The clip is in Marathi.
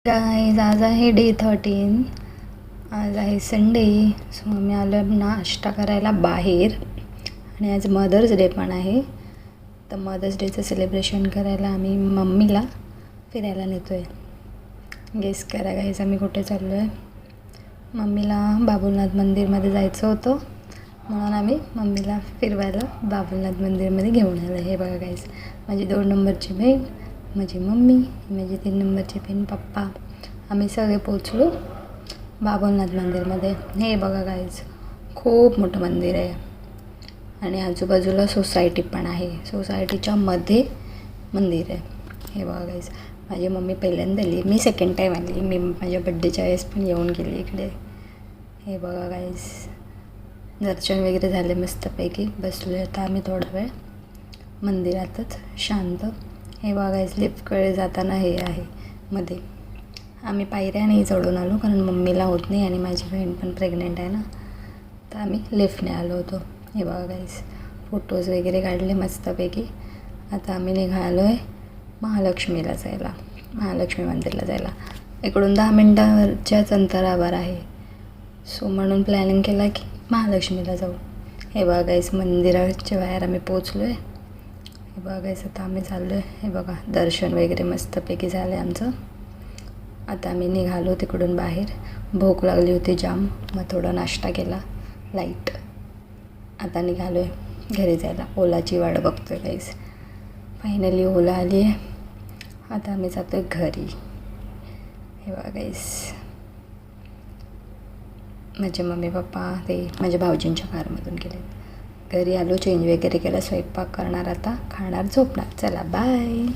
गाईज आज आहे डे 13. आज आहे संडे. सो आम्ही आलो नाश्ता करायला बाहेर. आणि आज मदर्स डे पण आहे. तर मदर्स डेचं सेलिब्रेशन करायला आम्ही मम्मीला फिरायला नेतो आहे. गेस करा गाईज आम्ही कुठे चाललो आहे. मम्मीला बाबुलनाथ मंदिरमध्ये जायचं होतं, म्हणून आम्ही मम्मीला फिरवायला बाबुलनाथ मंदिरमध्ये घेऊन आलो. हे बघा गाईज, माझी 2 नंबरची बहीण, माझी मम्मी, माझी 3 नंबरची बहीण, पप्पा, आम्ही सगळे पोचलो बाबुलनाथ मंदिरमध्ये. हे बघा गाईज, खूप मोठं मंदिर आहे आणि आजूबाजूला सोसायटी पण आहे. सोसायटीच्या मध्ये मंदिर आहे. हे बघा गाईज, माझी मम्मी पहिल्यांदा आली, मी सेकंड टाईम आली. मी माझ्या बड्डेच्या वेळेस पण येऊन गेली इकडे. हे बघा गाईज, दर्शन वगैरे झाले मस्तपैकी. बसलो आता आम्ही थोडा वेळ मंदिरातच शांत. हे बघायच लिफ्टकडे जाताना हे आहे मध्ये. आम्ही पायऱ्या नाही चढून आलो कारण मम्मीला होत नाही आणि माझी बहीण पण प्रेग्नेंट आहे ना, तर आम्ही लिफ्टने आलो होतो. हे बघायच फोटोज वगैरे काढले मस्तपैकी. आता आम्ही निघालो आहे महालक्ष्मीला जायला, महालक्ष्मी मंदिरला जायला. इकडून 10 मिनटावरच्याच अंतरावर आहे. सो म्हणून प्लॅनिंग केला की महालक्ष्मीला जाऊ. हे बघायच मंदिराच्या बाहेर आम्ही पोचलो आहे. हे बघायचं आता आम्ही चाललो आहे. हे बघा दर्शन वगैरे मस्तपैकी झालं आमचं. आता आम्ही निघालो तिकडून बाहेर. भूक लागली होती जाम, मग थोडा नाश्ता केला लाईट. आता निघालो आहे घरी जायला. ओलाची वाट बघतो आहे गाईस. फायनली ओला आली आहे. आता आम्ही जातो आहे घरी. हे बघा गाईस, माझे मम्मी पप्पा ते माझ्या भाऊजींच्या कारमधून गेले. घरी आलो, चेंज वगैरे केला, स्वयंपाक करणार, आता खाणार, झोपणार. चला बाय.